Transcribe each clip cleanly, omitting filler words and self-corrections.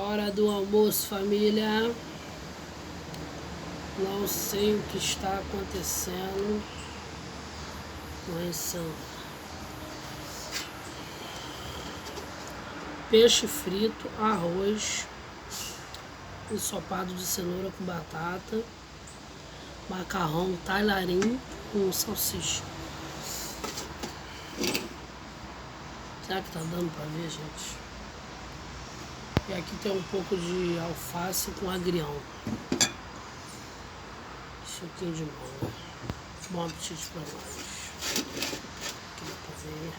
Hora do almoço, família. Não sei o que está acontecendo, mas são peixe frito, arroz, ensopado de cenoura com batata, macarrão talharim com salsicha. Será que tá dando pra ver, gente? E aqui tem um pouco de alface com agrião. Suquinho de manga. Bom apetite pra nós. Aqui dá pra ver.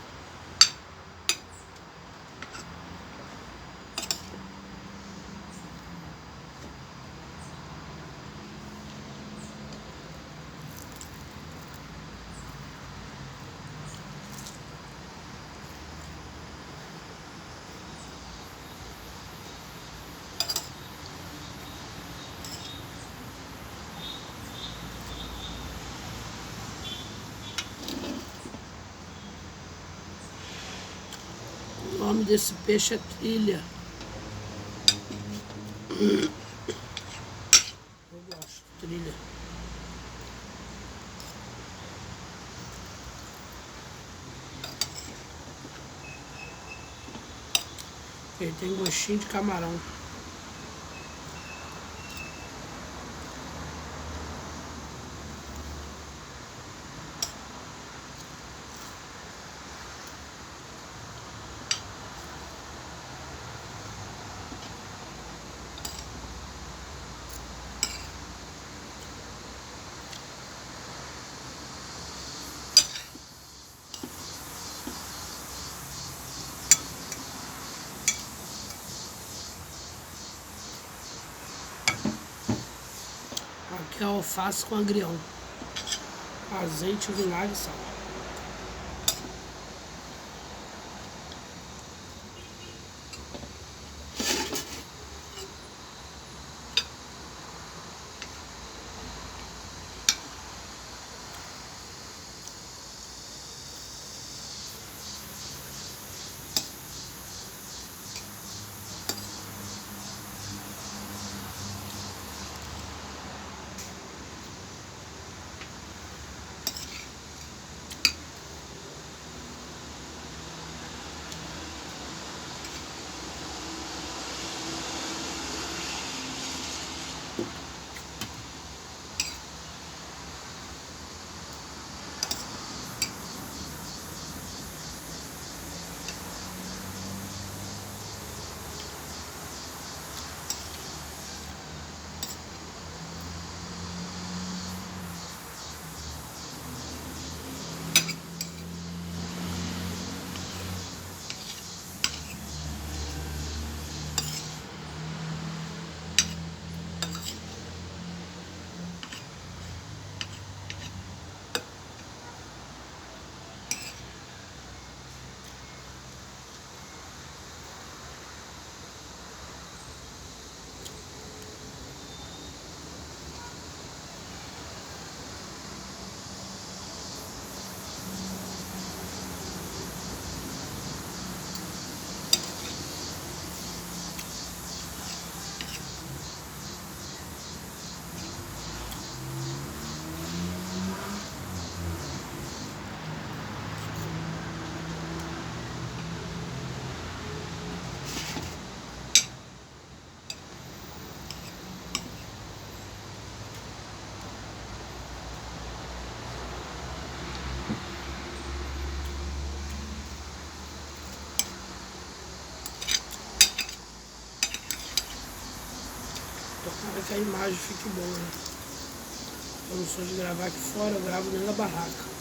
O nome desse peixe é trilha. Eu gosto de trilha. Ele tem gostinho de camarão. Aqui é alface com agrião, azeite, vinagre e sal. Tomara que a imagem fique boa, né? Eu não sou de gravar aqui fora, eu gravo dentro da barraca.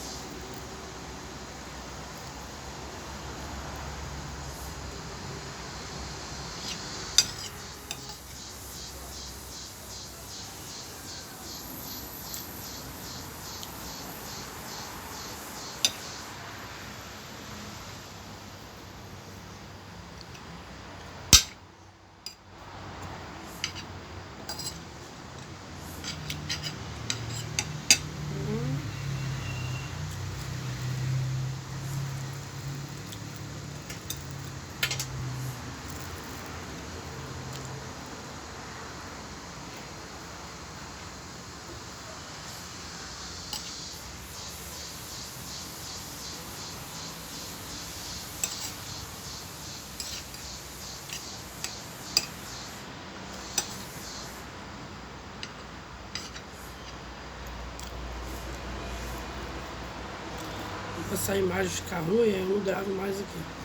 começar a imagem ficar ruim, eu não gravo mais aqui.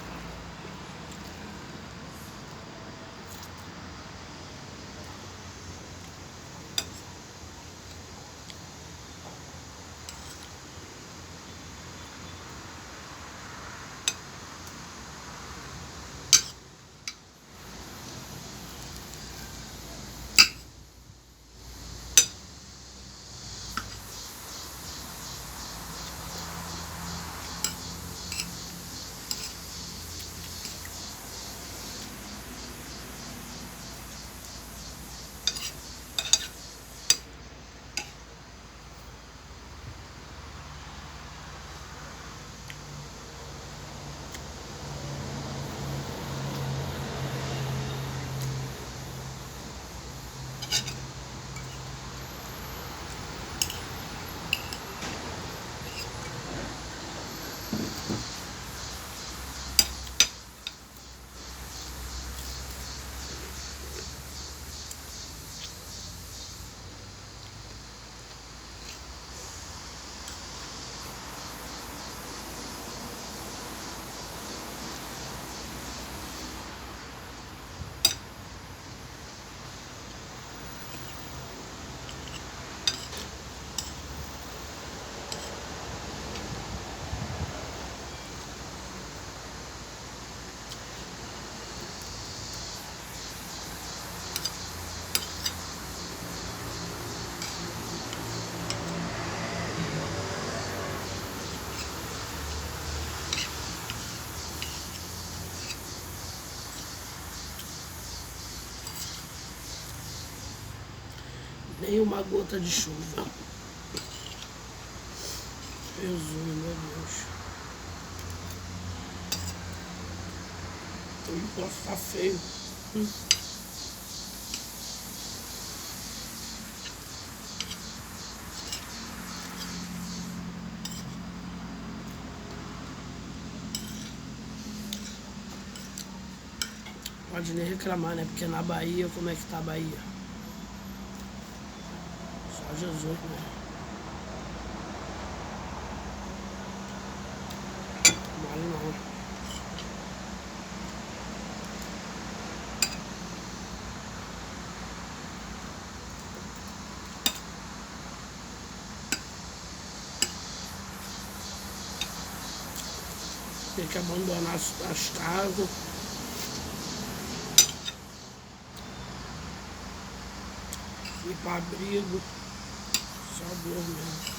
Nem uma gota de chuva. Jesus, meu Deus. O negócio tá feio. Pode nem reclamar, né? Porque na Bahia, como é que tá a Bahia? Só Jesus, né? Mole não. Tem que abandonar as casas. Ir para abrigo. Só Deus mesmo.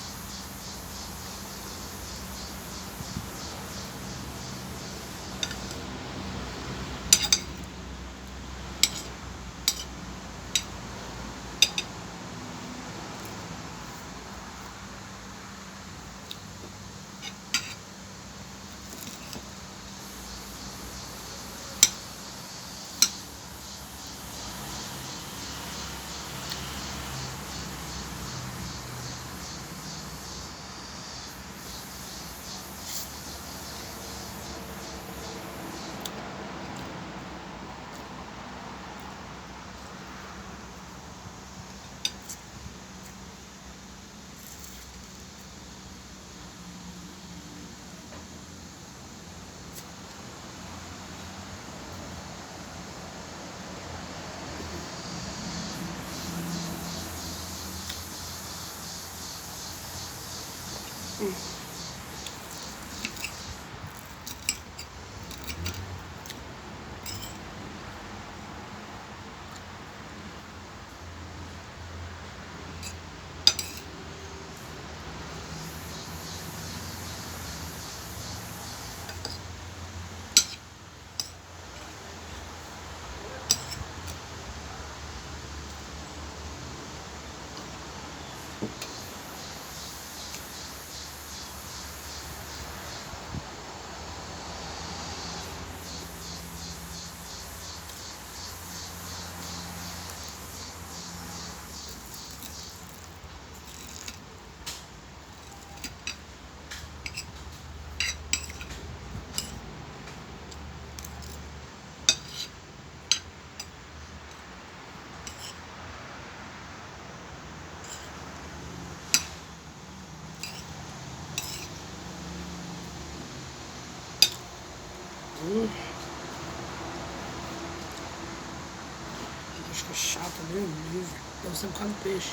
Acho que é chata, Deus me livre. Deve ser por causa do peixe.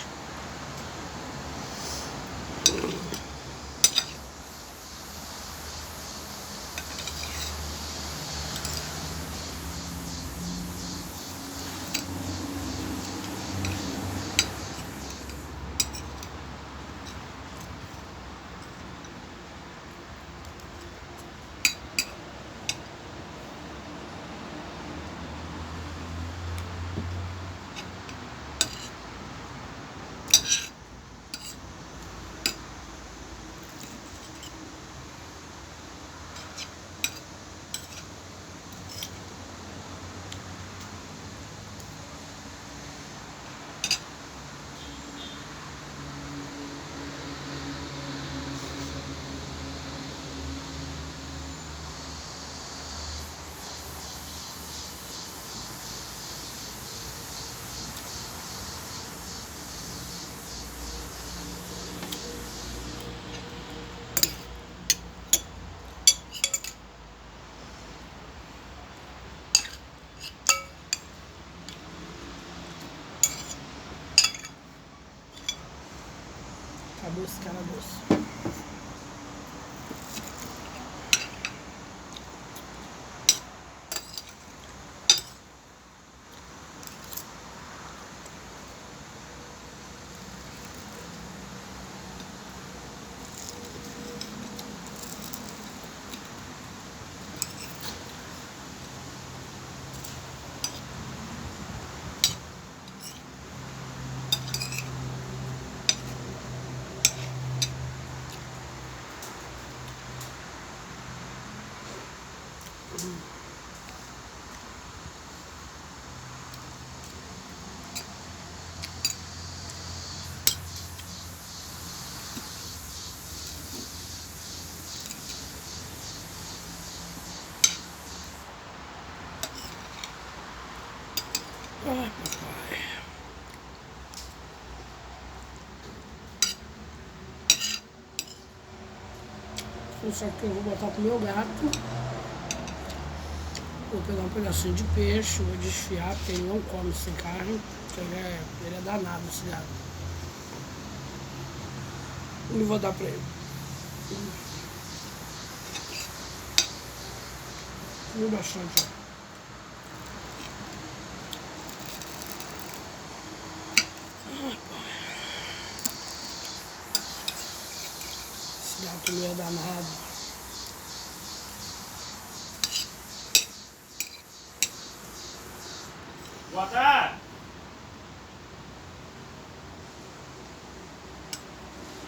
Acabou esse calabouço. Ai, papai. Isso aqui eu vou botar pro meu gato. Vou pegar um pedacinho de peixe, vou desfiar, porque ele não come sem carne. Ele é danado, esse gato. E vou dar pra ele. Comi bastante, ó. Esse gato meu é danado. Boa tarde!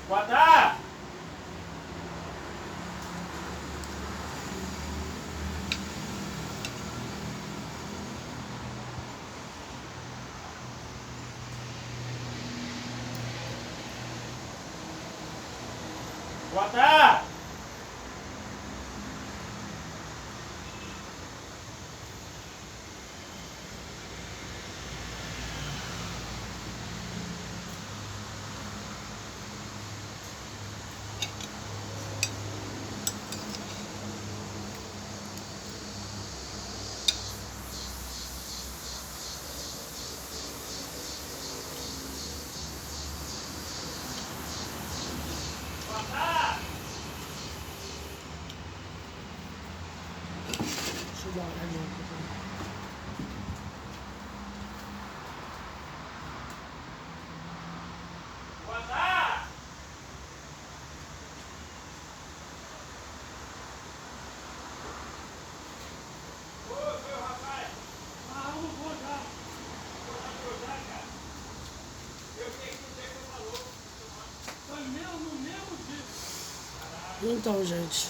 Boa tarde! Boa tarde! Deixa eu dar uma olhadinha aqui também. Boa tarde! Ô, rapaz! Ah, não vou já! Vou já, cara! Eu fiquei com o tempo que falou. Foi no mesmo dia. Então, gente,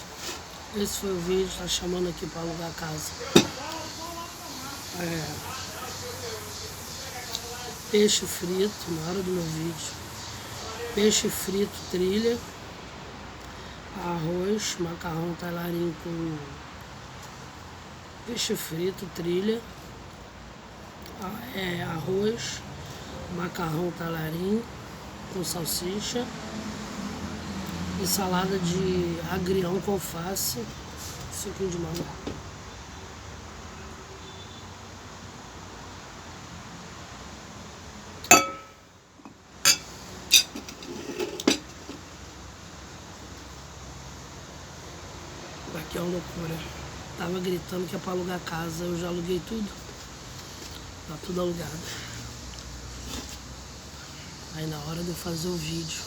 esse foi o vídeo. Tá chamando aqui pra alugar a casa. Peixe frito, na hora do meu vídeo. Peixe frito, trilha. Arroz, macarrão talharim com peixe frito, trilha. Arroz, macarrão talharim com salsicha. E salada de agrião com alface. Suquinho de manga. loucura. Tava gritando que é pra alugar casa, eu já aluguei tudo. Tá tudo alugado. Aí na hora de eu fazer o vídeo.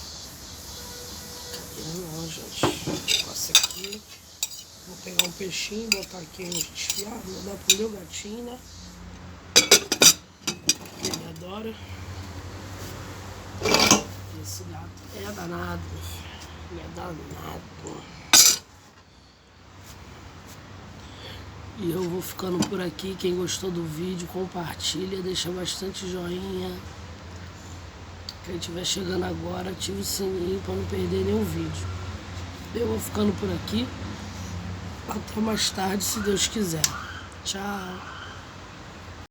Não, gente. Passo aqui. Vou pegar um peixinho, botar aqui desfiar, vou dar pro meu gatinho, né? Ele adora. Esse gato é danado. Ele é danado. E eu vou ficando por aqui. Quem gostou do vídeo, compartilha, deixa bastante joinha. Quem estiver chegando agora, ativa o sininho para não perder nenhum vídeo. Eu vou ficando por aqui. Até mais tarde, se Deus quiser. Tchau.